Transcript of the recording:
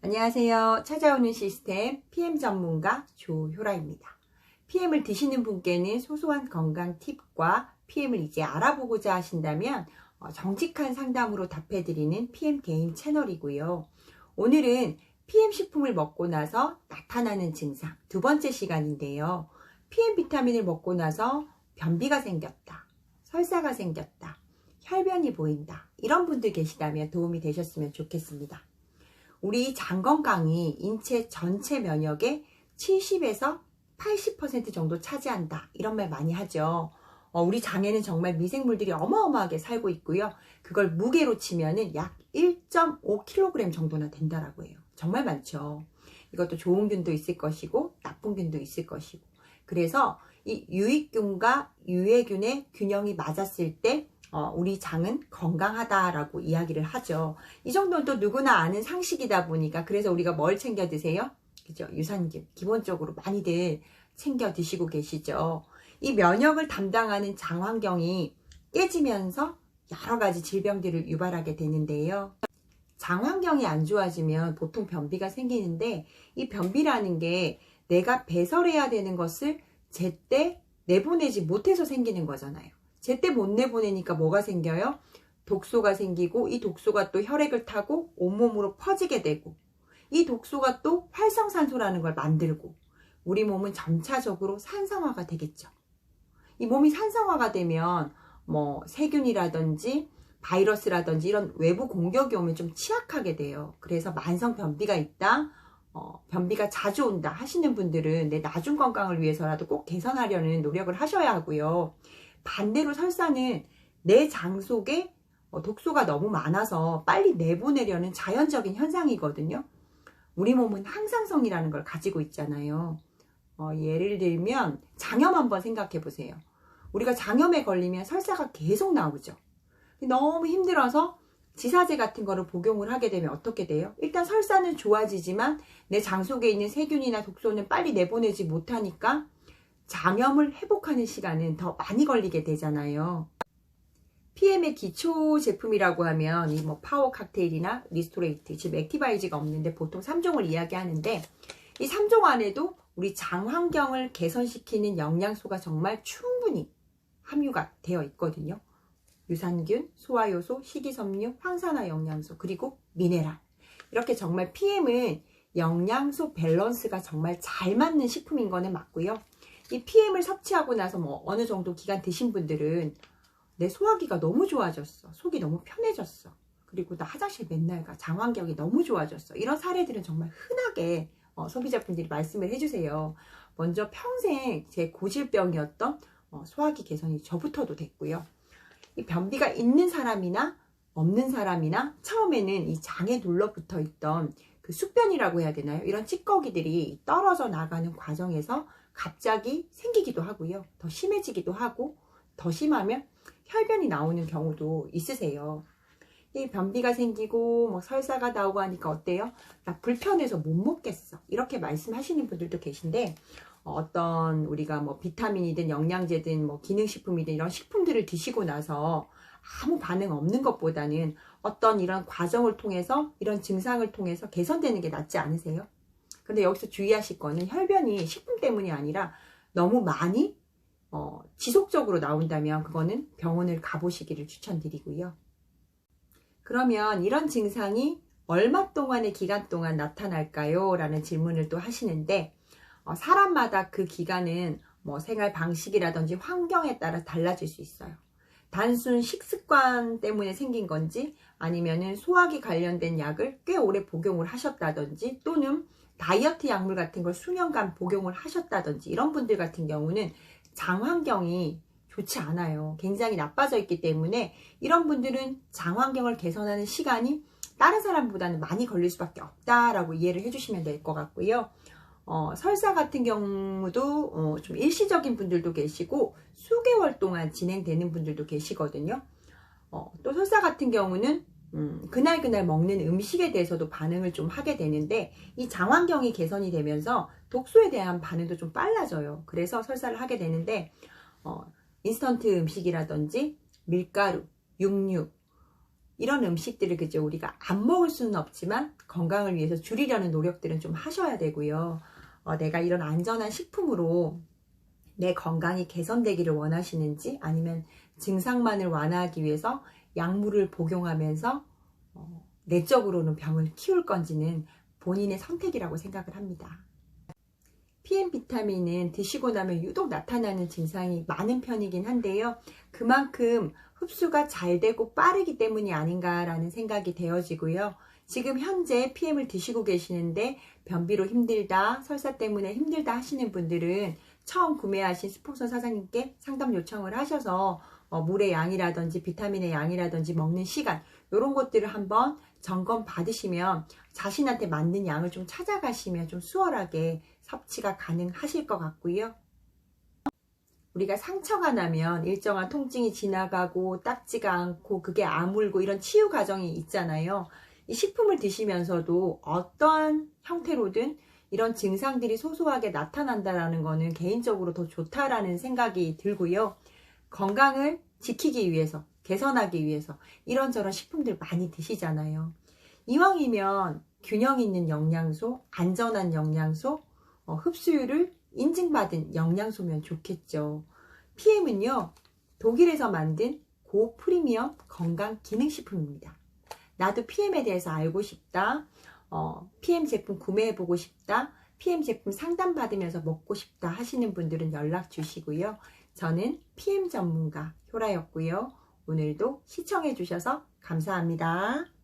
안녕하세요. 찾아오는 시스템 PM 전문가 조효라입니다. PM을 드시는 분께는 소소한 건강 팁과 PM을 이제 알아보고자 하신다면 정직한 상담으로 답해드리는 PM 개인 채널이고요. 오늘은 PM 식품을 먹고 나서 나타나는 증상 두 번째 시간인데요. PM 비타민을 먹고 나서 변비가 생겼다, 설사가 생겼다, 혈변이 보인다, 이런 분들 계시다면 도움이 되셨으면 좋겠습니다. 우리 장 건강이 인체 전체 면역의 70에서 80% 정도 차지한다, 이런 말 많이 하죠. 우리 장에는 정말 미생물들이 어마어마하게 살고 있고요. 그걸 무게로 치면은 약 1.5kg 정도나 된다라고 해요. 정말 많죠. 이것도 좋은 균도 있을 것이고 나쁜 균도 있을 것이고, 그래서 이 유익균과 유해균의 균형이 맞았을 때 우리 장은 건강하다라고 이야기를 하죠. 이 정도는 또 누구나 아는 상식이다 보니까, 그래서 우리가 뭘 챙겨 드세요? 그죠? 유산균 기본적으로 많이들 챙겨 드시고 계시죠. 이 면역을 담당하는 장 환경이 깨지면서 여러 가지 질병들을 유발하게 되는데요. 장 환경이 안 좋아지면 보통 변비가 생기는데, 이 변비라는 게 내가 배설해야 되는 것을 제때 내보내지 못해서 생기는 거잖아요. 제때 못 내보내니까 뭐가 생겨요? 독소가 생기고, 이 독소가 또 혈액을 타고 온몸으로 퍼지게 되고, 이 독소가 또 활성산소라는 걸 만들고, 우리 몸은 점차적으로 산성화가 되겠죠. 이 몸이 산성화가 되면 세균이라든지 바이러스라든지 이런 외부 공격이 오면 좀 취약하게 돼요. 그래서 만성 변비가 있다, 변비가 자주 온다 하시는 분들은 내 나중 건강을 위해서라도 꼭 개선하려는 노력을 하셔야 하고요. 반대로 설사는 내 장 속에 독소가 너무 많아서 빨리 내보내려는 자연적인 현상이거든요. 우리 몸은 항상성이라는 걸 가지고 있잖아요. 예를 들면 장염 한번 생각해 보세요. 우리가 장염에 걸리면 설사가 계속 나오죠. 너무 힘들어서 지사제 같은 거를 복용을 하게 되면 어떻게 돼요? 일단 설사는 좋아지지만 내 장 속에 있는 세균이나 독소는 빨리 내보내지 못하니까 장염을 회복하는 시간은 더 많이 걸리게 되잖아요. PM의 기초 제품이라고 하면 이 파워 칵테일이나 리스토레이트, 즉 액티바이즈가 없는데 보통 3종을 이야기하는데, 이 3종 안에도 우리 장 환경을 개선시키는 영양소가 정말 충분히 함유가 되어 있거든요. 유산균, 소화효소, 식이섬유, 항산화 영양소, 그리고 미네랄. 이렇게 정말 PM은 영양소 밸런스가 정말 잘 맞는 식품인 거는 맞고요. 이 PM을 섭취하고 나서 어느 정도 기간 드신 분들은 내 소화기가 너무 좋아졌어, 속이 너무 편해졌어, 그리고 나 화장실 맨날 가, 장 환경이 너무 좋아졌어, 이런 사례들은 정말 흔하게 소비자분들이 말씀을 해주세요. 먼저 평생 제 고질병이었던 소화기 개선이 저부터도 됐고요. 이 변비가 있는 사람이나 없는 사람이나 처음에는 이 장에 눌러붙어 있던 그 숙변이라고 해야 되나요? 이런 찌꺼기들이 떨어져 나가는 과정에서 갑자기 생기기도 하고요. 더 심해지기도 하고, 더 심하면 혈변이 나오는 경우도 있으세요. 이 변비가 생기고 설사가 나오고 하니까 어때요? 나 불편해서 못 먹겠어, 이렇게 말씀하시는 분들도 계신데, 어떤 우리가 비타민이든 영양제든 기능식품이든 이런 식품들을 드시고 나서 아무 반응 없는 것보다는 어떤 이런 과정을 통해서, 이런 증상을 통해서 개선되는 게 낫지 않으세요? 근데 여기서 주의하실 거는, 혈변이 식품 때문이 아니라 너무 많이 지속적으로 나온다면 그거는 병원을 가보시기를 추천드리고요. 그러면 이런 증상이 얼마 동안의 기간 동안 나타날까요? 라는 질문을 또 하시는데, 사람마다 그 기간은 생활 방식이라든지 환경에 따라 달라질 수 있어요. 단순 식습관 때문에 생긴 건지, 아니면은 소화기 관련된 약을 꽤 오래 복용을 하셨다든지, 또는 다이어트 약물 같은 걸 수년간 복용을 하셨다든지, 이런 분들 같은 경우는 장 환경이 좋지 않아요. 굉장히 나빠져 있기 때문에 이런 분들은 장 환경을 개선하는 시간이 다른 사람보다는 많이 걸릴 수밖에 없다라고 이해를 해주시면 될 것 같고요. 설사 같은 경우도 좀 일시적인 분들도 계시고 수개월 동안 진행되는 분들도 계시거든요. 또 설사 같은 경우는 그날 먹는 음식에 대해서도 반응을 좀 하게 되는데, 이 장 환경이 개선이 되면서 독소에 대한 반응도 좀 빨라져요. 그래서 설사를 하게 되는데, 인스턴트 음식이라든지 밀가루, 육류, 이런 음식들을 그죠 우리가 안 먹을 수는 없지만 건강을 위해서 줄이려는 노력들은 좀 하셔야 되고요. 내가 이런 안전한 식품으로 내 건강이 개선되기를 원하시는지 아니면 증상만을 완화하기 위해서 약물을 복용하면서 내적으로는 병을 키울 건지는 본인의 선택이라고 생각을 합니다. PM 비타민은 드시고 나면 유독 나타나는 증상이 많은 편이긴 한데요. 그만큼 흡수가 잘 되고 빠르기 때문이 아닌가라는 생각이 되어지고요. 지금 현재 PM을 드시고 계시는데 변비로 힘들다, 설사 때문에 힘들다 하시는 분들은 처음 구매하신 스포츠 사장님께 상담 요청을 하셔서 물의 양이라든지 비타민의 양이라든지 먹는 시간 이런 것들을 한번 점검 받으시면 자신한테 맞는 양을 좀 찾아가시면 좀 수월하게 섭취가 가능하실 것 같고요. 우리가 상처가 나면 일정한 통증이 지나가고 닦지가 않고 그게 아물고 이런 치유 과정이 있잖아요. 이 식품을 드시면서도 어떠한 형태로든 이런 증상들이 소소하게 나타난다는 거는 개인적으로 더 좋다라는 생각이 들고요. 건강을 지키기 위해서, 개선하기 위해서 이런저런 식품들 많이 드시잖아요. 이왕이면 균형 있는 영양소, 안전한 영양소, 흡수율을 인증받은 영양소면 좋겠죠. PM은요, 독일에서 만든 고프리미엄 건강 기능식품입니다. 나도 PM에 대해서 알고 싶다. PM 제품 구매해보고 싶다. PM 제품 상담받으면서 먹고 싶다 하시는 분들은 연락 주시고요. 저는 PM 전문가 효라였고요. 오늘도 시청해 주셔서 감사합니다.